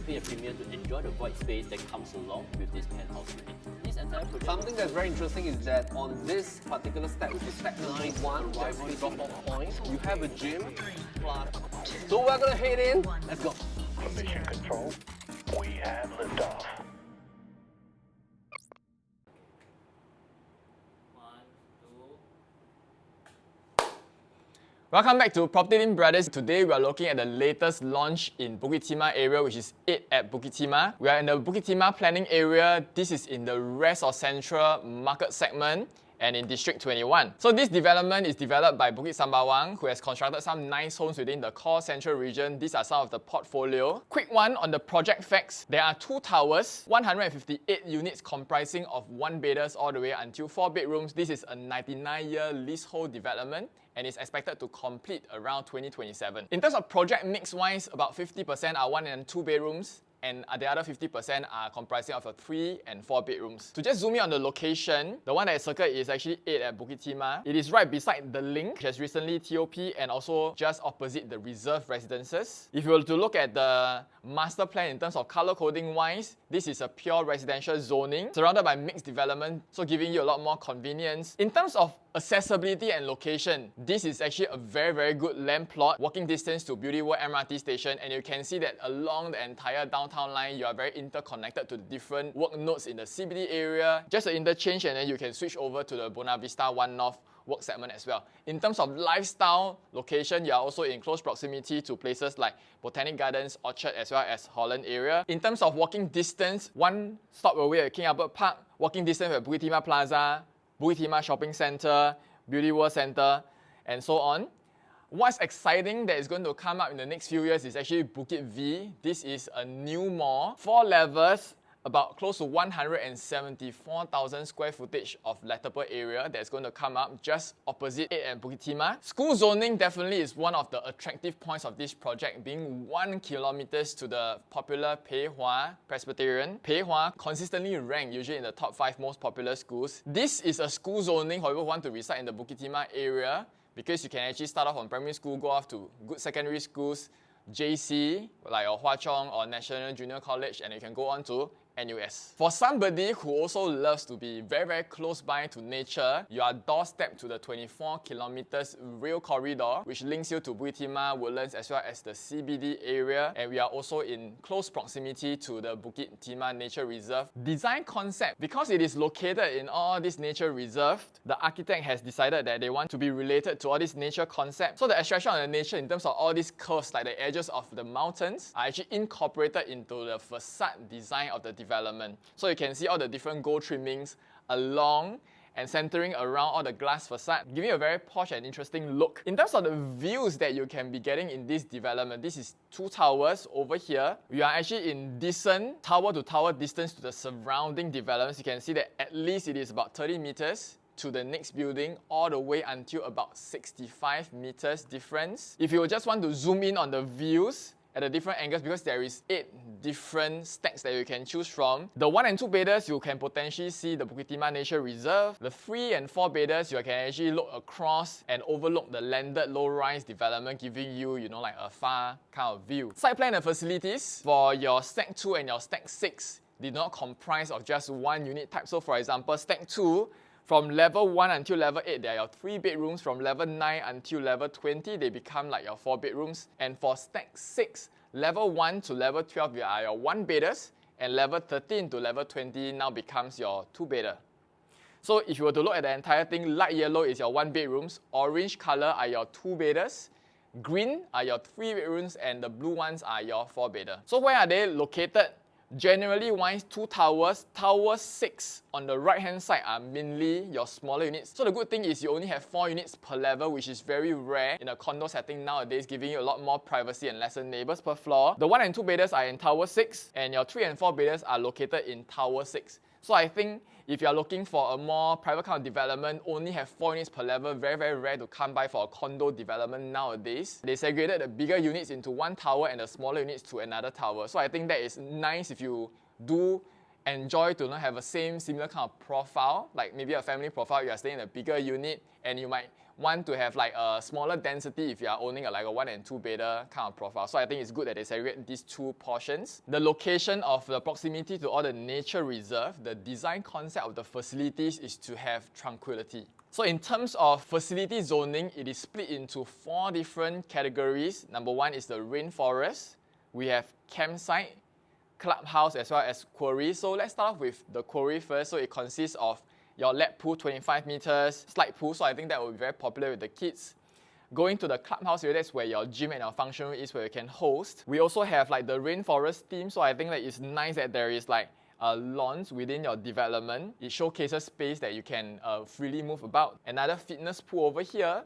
pay a premium to enjoy the void space that comes along with this penthouse unit. This entire project... Something that's very interesting is that on this particular step, which is step number 1, arrival drop-off point, you have a gym plus. So we're gonna head in. Let's go. Mission control, we have liftoff. Welcome back to PropertyLimBrothers. Today we are looking at the latest launch in Bukit Timah area, which is 8 at Bukit Timah. We are in the Bukit Timah planning area. This is in the rest of central market segment and in District 21. So this development is developed by Bukit Sembawang, who has constructed some nice homes within the core central region. These are some of the portfolio. Quick one on the project facts. There are 2 towers, 158 units comprising of 1-bedders all the way until 4 bedrooms. This is a 99-year leasehold development and is expected to complete around 2027. In terms of project mix-wise, about 50% are 1 and 2 bedrooms, and the other 50% are comprising of 3 and 4 bedrooms. To just zoom in on the location, the one that is circled is actually 8 at Bukit Timah. It is right beside the Link, which has recently TOP, and also just opposite the reserve residences. If you were to look at the master plan in terms of color coding wise, this is a pure residential zoning surrounded by mixed development, so giving you a lot more convenience. In terms of accessibility and location, this is actually a very good land plot, walking distance to Beauty World MRT station, and you can see that along the entire downtown line, you are very interconnected to the different work nodes in the CBD area. Just an interchange and then you can switch over to the Buona Vista 1 North work segment as well. In terms of lifestyle location, you are also in close proximity to places like Botanic Gardens, Orchard, as well as Holland area. In terms of walking distance, 1 stop away at King Albert Park, walking distance at Bukit Timah Plaza, Bukit Timah Shopping Centre, Beauty World Centre, and so on. What's exciting that is going to come up in the next few years is actually Bukit V. This is a new mall, 4 levels, about close to 174,000 square footage of lettable area that's going to come up just opposite 8 and Bukit Timah. School zoning definitely is one of the attractive points of this project, being 1 kilometer to the popular Pei Hwa Presbyterian. Pei Hwa consistently ranked usually in the top 5 most popular schools. This is a school zoning, however, want to reside in the Bukit Timah area, because you can actually start off on primary school, go off to good secondary schools, JC, like your Hwa Chong or National Junior College, and you can go on to NUS. For somebody who also loves to be very close by to nature, you are doorstep to the 24 kilometers rail corridor, which links you to Bukit Timah, Woodlands, as well as the CBD area. And we are also in close proximity to the Bukit Timah Nature Reserve. Design concept, because it is located in all this nature reserve, the architect has decided that they want to be related to all this nature concept. So the abstraction of the nature in terms of all these curves, like the edges of the mountains, are actually incorporated into the facade design of the development. So you can see all the different gold trimmings along and centering around all the glass facade, giving a very posh and interesting look. In terms of the views that you can be getting in this development, this is 2 towers over here. We are actually in decent tower to tower distance to the surrounding developments. You can see that at least it is about 30 meters to the next building, all the way until about 65 meters difference. If you just want to zoom in on the views at the different angles, because there is 8 different stacks that you can choose from. The 1 and 2 bedders, you can potentially see the Bukit Timah Nature Reserve. The 3 and 4 bedders, you can actually look across and overlook the landed low-rise development, giving you, like a far kind of view. Site plan and facilities for your stack 2 and your stack 6 did not comprise of just 1 unit type. So for example, stack 2, from level 1 until level 8, there are your 3 bedrooms. From level 9 until level 20, they become like your 4 bedrooms. And for stack 6, level 1 to level 12, they are your 1-bedders. And level 13 to level 20 now becomes your 2-bedder. So if you were to look at the entire thing, light yellow is your 1 bedrooms, orange color are your 2-bedders, green are your 3 bedrooms, and the blue ones are your 4-bedder. So where are they located? Generally wise, 2 towers. Tower 6 on the right hand side are mainly your smaller units. So the good thing is you only have 4 units per level, which is very rare in a condo setting nowadays, giving you a lot more privacy and lesser neighbors per floor. The 1 and 2 bedders are in Tower 6, and your 3 and 4 bedders are located in Tower 6. So I think if you are looking for a more private kind of development, only have 4 units per level, very rare to come by for a condo development nowadays. They segregated the bigger units into 1 tower and the smaller units to another tower. So I think that is nice if you do enjoy to not have a similar kind of profile, like maybe a family profile, you are staying in a bigger unit and you might want to have like a smaller density if you are owning like a 1 and 2 bedder kind of profile. So I think it's good that they segregate these two portions. The location of the proximity to all the nature reserve, the design concept of the facilities is to have tranquility. So in terms of facility zoning, it is split into 4 different categories. Number 1 is the rainforest. We have campsite, clubhouse, as well as quarry. So let's start off with the quarry first. So it consists of your lap pool, 25 meters, slide pool. So I think that will be very popular with the kids. Going to the clubhouse area, that's where your gym and your function room is, where you can host. We also have like the rainforest theme. So I think that it's nice that there is like lawns within your development. It showcases space that you can freely move about. Another fitness pool over here.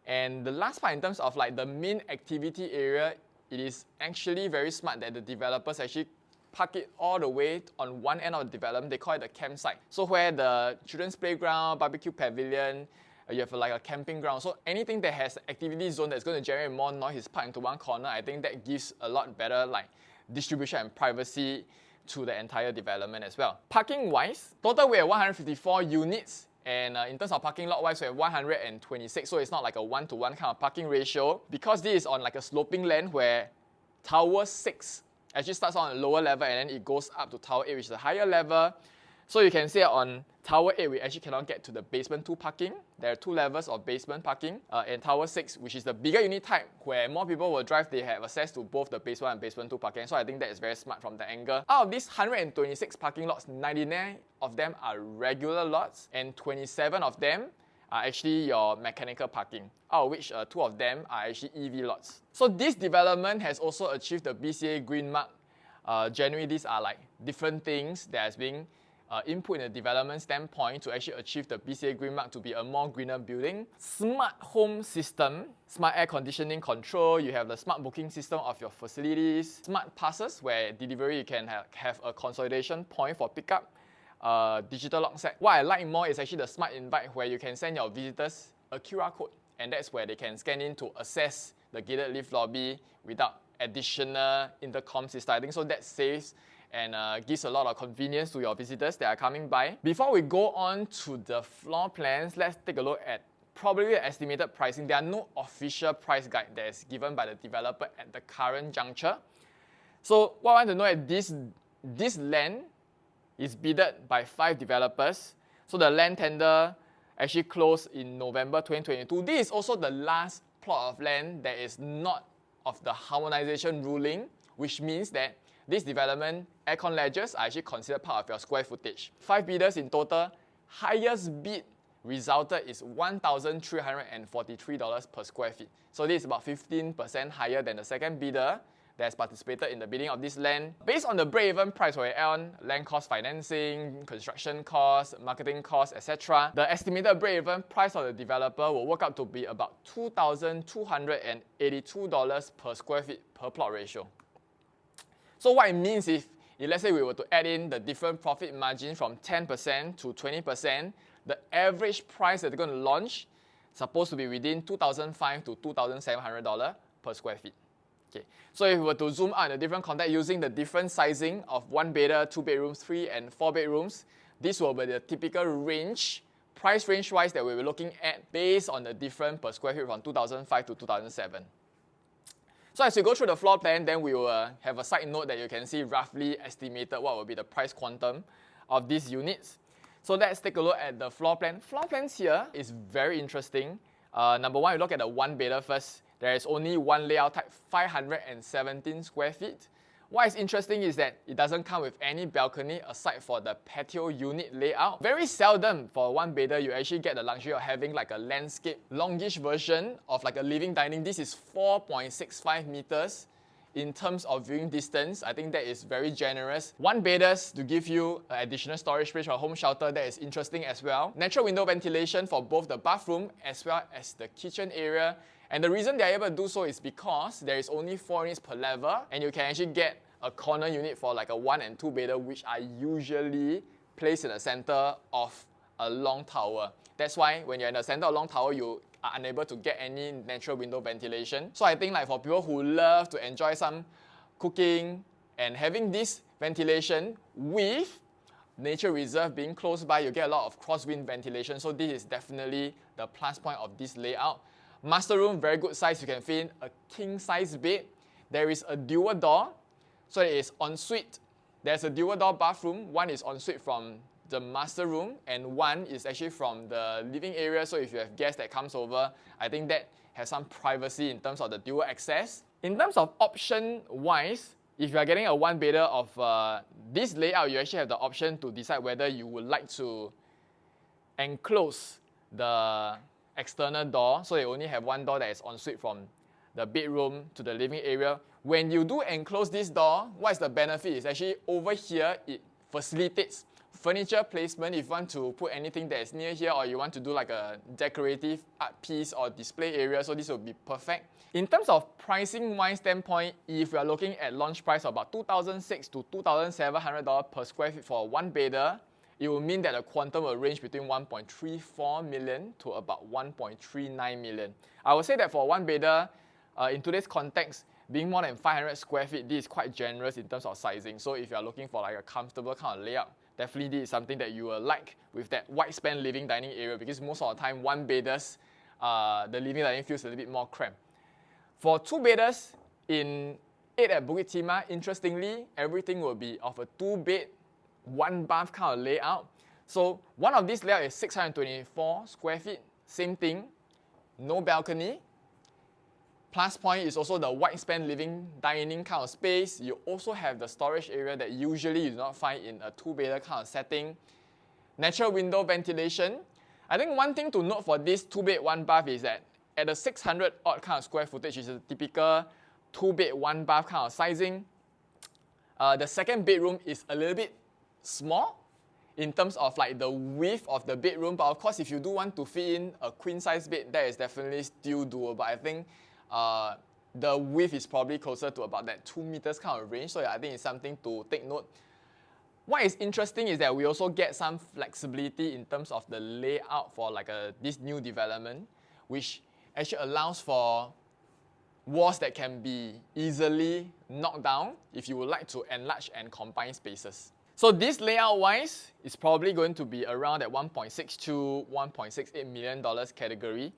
And the last part in terms of like the main activity area, it is actually very smart that the developers actually park it all the way on one end of the development. They call it the campsite. So where the children's playground, barbecue pavilion, you have like a camping ground. So anything that has activity zone that's going to generate more noise is parked into one corner. I think that gives a lot better like distribution and privacy to the entire development as well. Parking wise, total we have 154 units. And in terms of parking lot wise, we have 126, so it's not like a 1-to-1 kind of parking ratio. Because this is on like a sloping land where Tower 6 actually starts on a lower level and then it goes up to Tower 8, which is a higher level. So you can see on Tower 8, we actually cannot get to the basement 2 parking. There are 2 levels of basement parking. And Tower 6, which is the bigger unit type, where more people will drive, they have access to both the basement and basement 2 parking. So I think that is very smart from the angle. Out of these 126 parking lots, 99 of them are regular lots, and 27 of them are actually your mechanical parking, out of which 2 of them are actually EV lots. So this development has also achieved the BCA Green Mark. Generally, these are like different things that has been input in the development standpoint to actually achieve the BCA Green Mark to be a more greener building. Smart home system, smart air conditioning control, you have the smart booking system of your facilities, smart passes where delivery you can have a consolidation point for pickup, digital lock set. What I like more is actually the smart invite where you can send your visitors a QR code, and that's where they can scan in to access the gated lift lobby without additional intercom system. I think so that saves and gives a lot of convenience to your visitors that are coming by. Before we go on to the floor plans, let's take a look at probably the estimated pricing. There are no official price guide that is given by the developer at the current juncture. So what I want to know is this land is bidded by 5 developers. So the land tender actually closed in November 2022. This is also the last plot of land that is not of the harmonization ruling, which means that this development aircon ledgers are actually considered part of your square footage. 5 bidders in total. Highest bid resulted is $1,343 per square feet. So this is about 15% higher than the second bidder that has participated in the bidding of this land. Based on the break-even price for on land cost financing, construction costs, marketing costs, etc., the estimated break-even price of the developer will work out to be about $2,282 per square feet per plot ratio. So what it means if let's say we were to add in the different profit margin from 10% to 20%, the average price that they're going to launch is supposed to be within $2,500 to $2,700 per square feet. Okay. So if we were to zoom out in a different context using the different sizing of 1 bedder, 2 bedrooms, 3 and 4 bedrooms, this will be the typical range, price range wise that we were looking at based on the different per square feet from 2005 to 2007. So as we go through the floor plan, then we will have a side note that you can see roughly estimated what will be the price quantum of these units. So let's take a look at the floor plan. Floor plans here is very interesting. Number 1, we look at the 1 bedder first. There is only one layout type, 517 square feet. What is interesting is that it doesn't come with any balcony aside for the patio unit layout. Very seldom for 1 bedder you actually get the luxury of having like a landscape longish version of like a living dining. This is 4.65 meters in terms of viewing distance. I think that is very generous. 1 bedders to give you additional storage space for a home shelter, that is interesting as well. Natural window ventilation for both the bathroom as well as the kitchen area. And the reason they're able to do so is because there is only 4 units per level, and you can actually get a corner unit for like a 1 and 2 bedder, which are usually placed in the center of a long tower. That's why when you're in the center of a long tower, you are unable to get any natural window ventilation. So I think like for people who love to enjoy some cooking and having this ventilation with nature reserve being close by, you get a lot of crosswind ventilation. So this is definitely the plus point of this layout. Master room, very good size. You can fit in a king size bed. There is a dual door, so it is ensuite. There's a dual door bathroom. One is ensuite from the master room, and one is actually from the living area. So if you have guests that comes over, I think that has some privacy in terms of the dual access. In terms of option wise, if you are getting a one bedder of this layout, you actually have the option to decide whether you would like to enclose the external door. So you only have one door that is ensuite from the bedroom to the living area. When you do enclose this door, what is the benefit? Is actually over here, it facilitates furniture placement. If you want to put anything that is near here, or you want to do like a decorative art piece or display area, so this will be perfect. In terms of pricing wise standpoint, if you are looking at launch price of about $2,600 to $2,700 per square feet for a one bedder, it will mean that the quantum will range between 1.34 million to about 1.39 million. I would say that for one bedder, in today's context, being more than 500 square feet, this is quite generous in terms of sizing. So if you are looking for like a comfortable kind of layout, definitely this is something that you will like with that wide span living dining area, because most of the time one bedders, the living dining feels a little bit more cramped. For two bedders in 8 at Bukit Timah, interestingly, everything will be of a 2-bed, 1-bath kind of layout. So one of these layout is 624 square feet, same thing, no balcony. Plus point is also the wide span living dining kind of space. You also have the storage area that usually you do not find in a 2-bedder kind of setting. Natural window ventilation. I think one thing to note for this 2-bed, 1-bath is that at the 600 odd kind of square footage, is a typical 2-bed, 1-bath kind of sizing. The second bedroom is a little bit small in terms of like the width of the bedroom, but of course if you do want to fit in a queen size bed, that is definitely still doable. I think the width is probably closer to about that 2 meters kind of range, so yeah, I think it's something to take note. What is interesting is that we also get some flexibility in terms of the layout for like this new development, which actually allows for walls that can be easily knocked down if you would like to enlarge and combine spaces. So this layout wise is probably going to be around that $1.62, $1.68 million category.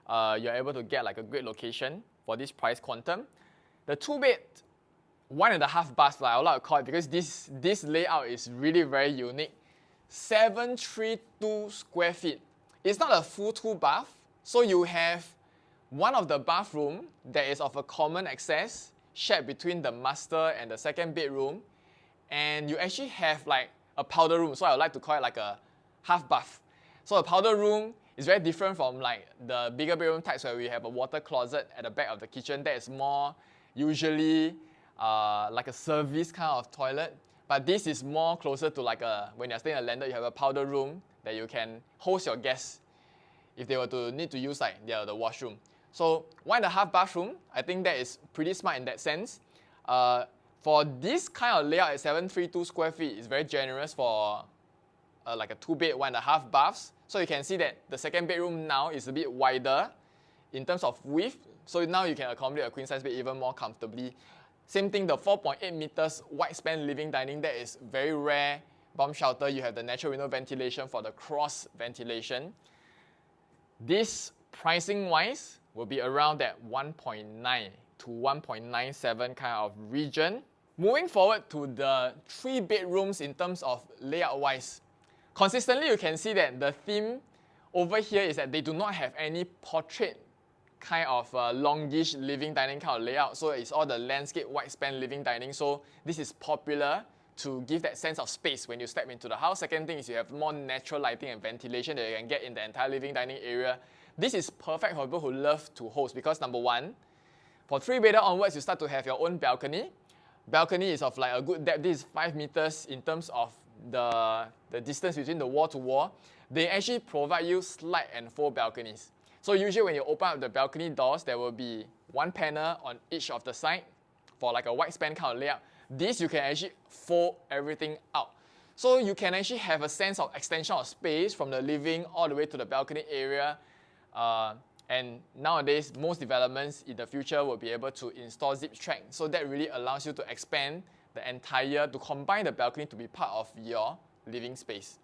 You're able to get like a great location for this price quantum. The 2-bed, 1.5 baths, I would like to call it, because this layout is really very unique. 732 square feet. It's not a full 2-bath, so you have one of the bathroom that is of a common access shared between the master and the second bedroom, and you actually have like a powder room, so I would like to call it like a half bath. So a powder room is very different from like the bigger bedroom types where we have a water closet at the back of the kitchen. That is more usually like a service kind of toilet, but this is more closer to like when you're staying in a landed, you have a powder room that you can host your guests if they were to need to use like the washroom. So 1.5 bathroom, I think that is pretty smart in that sense. For this kind of layout at 732 square feet, it's very generous for like a 2-bed, 1.5 baths. So you can see that the second bedroom now is a bit wider in terms of width. So now you can accommodate a queen size bed even more comfortably. Same thing, the 4.8 meters wide span living dining, that is very rare. Bomb shelter, you have the natural window ventilation for the cross ventilation. This pricing wise will be around that 1.9 to 1.97 kind of region. Moving forward to the 3 bedrooms in terms of layout wise. Consistently, you can see that the theme over here is that they do not have any portrait kind of longish living dining kind of layout. So it's all the landscape wide span living dining. So this is popular to give that sense of space when you step into the house. Second thing is you have more natural lighting and ventilation that you can get in the entire living dining area. This is perfect for people who love to host because number one, for 3-bedder onwards, you start to have your own balcony. Balcony is of like a good depth. This is 5 meters in terms of the distance between the wall to wall. They actually provide you slide and fold balconies. So usually when you open up the balcony doors, there will be one panel on each of the side for like a wide span kind of layout. This you can actually fold everything out. So you can actually have a sense of extension of space from the living all the way to the balcony area. And nowadays, most developments in the future will be able to install zip track. So that really allows you to expand the entire, to combine the balcony to be part of your living space.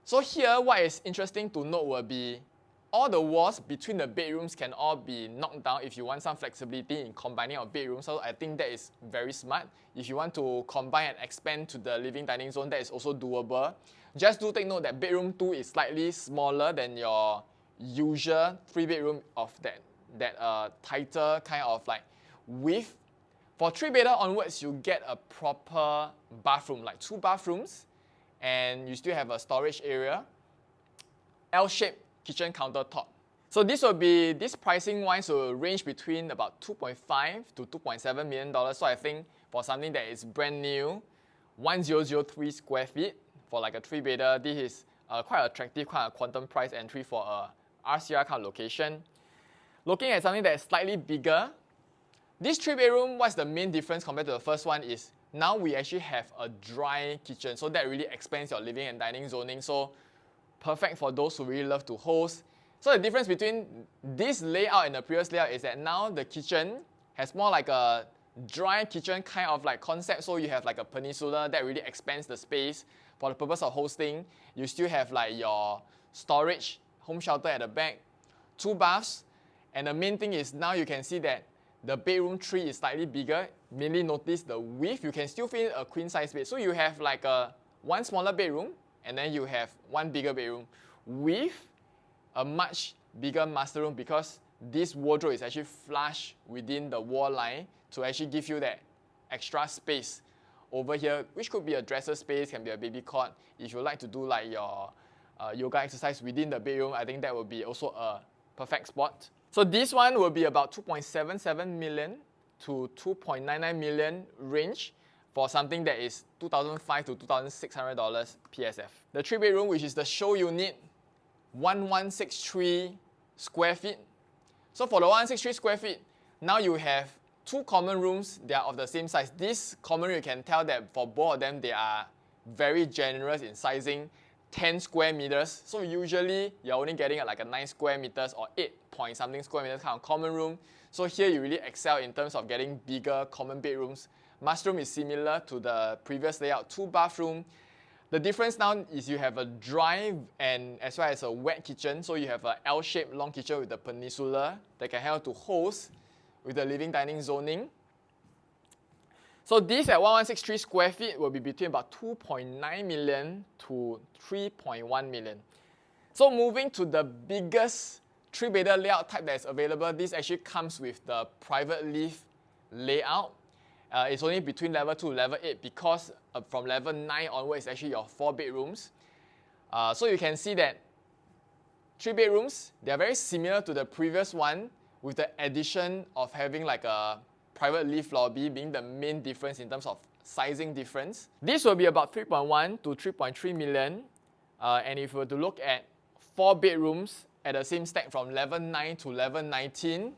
So here, what is interesting to note will be all the walls between the bedrooms can all be knocked down if you want some flexibility in combining your bedrooms. So I think that is very smart. If you want to combine and expand to the living dining zone, that is also doable. Just do take note that bedroom 2 is slightly smaller than your usual 3-bedroom of that tighter kind of like width. For 3-bedder onwards, you get a proper bathroom, like 2 bathrooms, and you still have a storage area, L-shaped kitchen countertop. So this pricing wise will range between about $2.5 to $2.7 million. So I think for something that is brand new, 1003 square feet for like a 3-bedder, this is quite attractive, quite a quantum price entry for a RCR kind of location. Looking at something that is slightly bigger, this 3-bedroom, what's the main difference compared to the first one is now we actually have a dry kitchen. So that really expands your living and dining zoning. So perfect for those who really love to host. So the difference between this layout and the previous layout is that now the kitchen has more like a dry kitchen kind of like concept. So you have like a peninsula that really expands the space for the purpose of hosting. You still have like your storage, home shelter at the back, 2 baths. And the main thing is now you can see that the bedroom 3 is slightly bigger. Mainly notice the width. You can still fit a queen size bed. So you have like one smaller bedroom, and then you have one bigger bedroom with a much bigger master room because this wardrobe is actually flush within the wall line to actually give you that extra space over here, which could be a dresser space, can be a baby cot. If you like to do like your yoga exercise within the bedroom, I think that would be also a perfect spot. So this one will be about $2.77 million to $2.99 million range for something that is $2,500 to $2,600 PSF. The 3-bedroom, which is the show unit, 1163 square feet. So for the 163 square feet, now you have 2 common rooms. They are of the same size. This common room, you can tell that for both of them, they are very generous in sizing, 10 square meters. So usually you're only getting like a 9 square meters or 8 point something square meters kind of common room. So here you really excel in terms of getting bigger common bedrooms. Master room is similar to the previous layout, 2 bathroom. The difference now is you have a dry and as well as a wet kitchen. So you have an L-shaped long kitchen with a peninsula that can help to host with the living dining zoning. So this at 1163 square feet will be between about $2.9 million to $3.1 million. So moving to the biggest 3-bedder layout type that is available, this actually comes with the private lift layout. It's only between level 2 to level 8 because from level 9 onwards, it's actually your 4 bedrooms. So you can see that 3 bedrooms, they are very similar to the previous one with the addition of having like a private lift lobby being the main difference in terms of sizing difference. This will be about 3.1 to 3.3 million. And if we were to look at 4 bedrooms at the same stack from level 9 to level 19,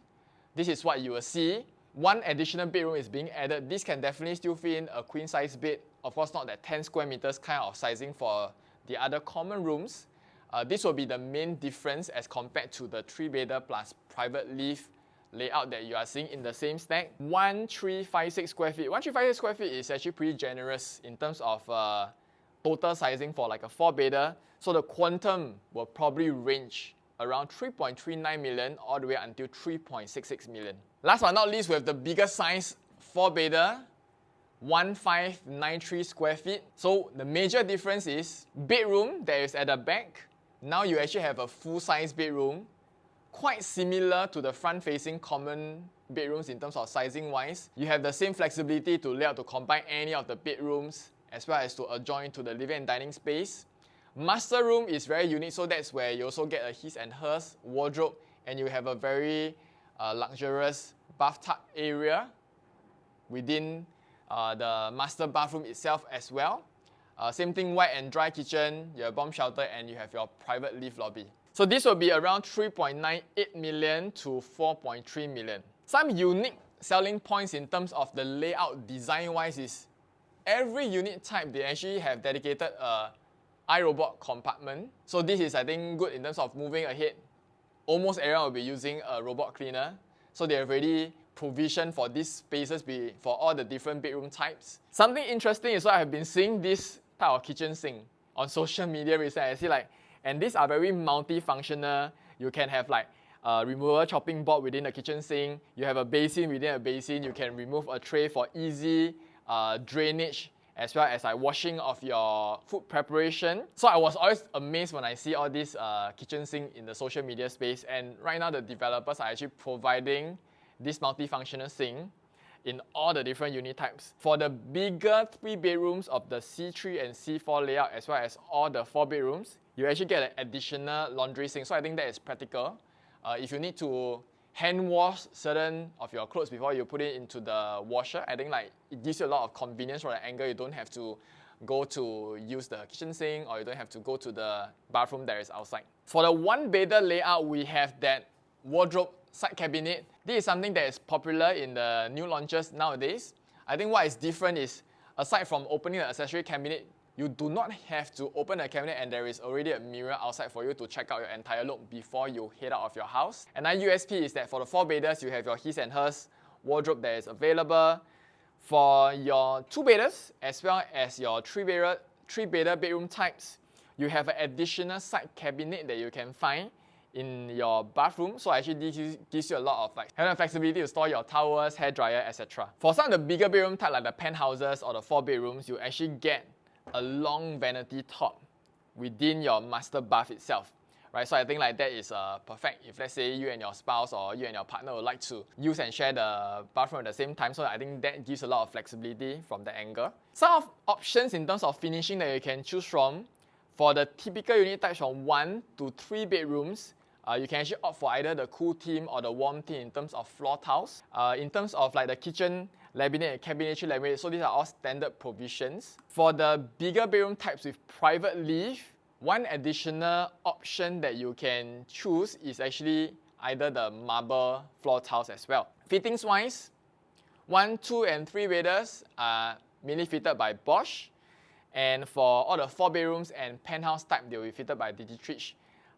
this is what you will see. 1 additional bedroom is being added. This can definitely still fit in a queen size bed. Of course, not that 10 square meters kind of sizing for the other common rooms. This will be the main difference as compared to the 3-bedder plus private lift layout that you are seeing in the same stack. 1356 square feet. 1356 square feet is actually pretty generous in terms of total sizing for like a 4-bedder. So the quantum will probably range around 3.39 million all the way until 3.66 million. Last but not least, we have the bigger size 4-bedder, 1593 square feet. So the major difference is bedroom that is at the back. Now you actually have a full-size bedroom, quite similar to the front-facing common bedrooms in terms of sizing-wise. You have the same flexibility to lay out to combine any of the bedrooms as well as to adjoin to the living and dining space. Master room is very unique, so that's where you also get a his and hers wardrobe, and you have a very luxurious bathtub area within the master bathroom itself as well. Same thing, wet and dry kitchen, your bomb shelter, and you have your private lift lobby. So this will be around 3.98 million to 4.3 million. Some unique selling points in terms of the layout design-wise is every unit type, they actually have dedicated iRobot compartment. So this is, I think, good in terms of moving ahead. Almost everyone will be using a robot cleaner. So they have already provisioned for these spaces for all the different bedroom types. Something interesting is what I have been seeing this type of kitchen sink on social media recently. I see like, and these are very multifunctional. You can have like a removable chopping board within the kitchen sink. You have a basin within a basin. You can remove a tray for easy drainage, as well as like washing of your food preparation. So I was always amazed when I see all these kitchen sink in the social media space, and right now the developers are actually providing this multifunctional sink in all the different unit types. For the bigger 3 bedrooms of the C3 and C4 layout, as well as all the 4 bedrooms, you actually get an additional laundry sink. So I think that is practical. If you need to hand wash certain of your clothes before you put it into the washer, I think like it gives you a lot of convenience from the angle. You don't have to go to use the kitchen sink, or you don't have to go to the bathroom that is outside. For the 1-bedder layout, we have that wardrobe side cabinet. This is something that is popular in the new launches nowadays. I think what is different is, aside from opening the accessory cabinet, you do not have to open the cabinet and there is already a mirror outside for you to check out your entire look before you head out of your house. Another USP is that for the 4-bedders, you have your his and hers wardrobe that is available. For your 2-bedders, as well as your 3-bedder bedroom types, you have an additional side cabinet that you can find in your bathroom. So actually this gives you a lot of like having flexibility to store your towels, hair dryer, etc. For some of the bigger bedroom type like the penthouses or the 4 bedrooms, you actually get a long vanity top within your master bath itself, right? So I think like that is perfect if, let's say, you and your spouse or you and your partner would like to use and share the bathroom at the same time. So I think that gives a lot of flexibility from the angle. Some of options in terms of finishing that you can choose from, for the typical unit types from 1 to 3 bedrooms, you can actually opt for either the cool theme or the warm theme in terms of floor tiles. In terms of like the kitchen laminate and cabinetry laminate, so these are all standard provisions. For the bigger bedroom types with private lift, one additional option that you can choose is actually either the marble floor tiles as well. Fittings wise, 1, 2, and 3 bedders are mainly fitted by Bosch, and for all the 4 bedrooms and penthouse type, they will be fitted by Digitrich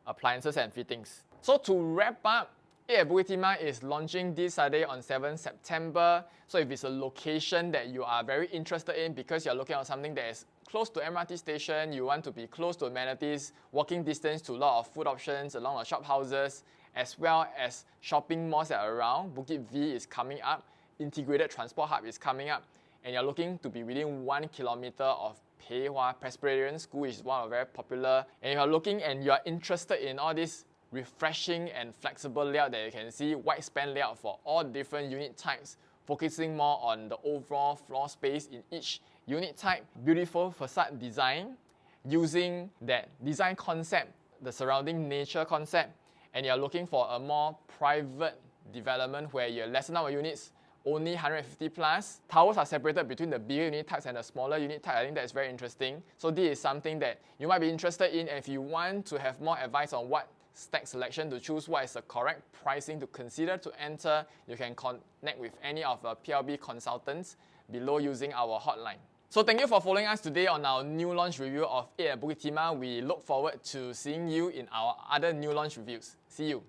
appliances and fittings. So to wrap up, 8 at Bukit Timah is launching this Saturday on 7 September. So if it's a location that you are very interested in because you're looking at something that is close to MRT station, you want to be close to amenities, walking distance to a lot of food options along the shop houses, as well as shopping malls that are around, Bukit V is coming up, integrated transport hub is coming up, and you're looking to be within 1 kilometer of Pei Hwa Presbyterian School, which is one of very popular, and you're looking and you're interested in all this refreshing and flexible layout that you can see, wide span layout for all different unit types, focusing more on the overall floor space in each unit type, beautiful facade design, using that design concept, the surrounding nature concept, and you're looking for a more private development where you're lesser number of units, only 150 plus. Towers are separated between the bigger unit types and the smaller unit type. I think that's very interesting. So this is something that you might be interested in, and if you want to have more advice on what stack selection to choose, what is the correct pricing to consider to enter, you can connect with any of the PLB consultants below using our hotline. So thank you for following us today on our new launch review of 8 at Bukit Timah. We look forward to seeing you in our other new launch reviews. See you.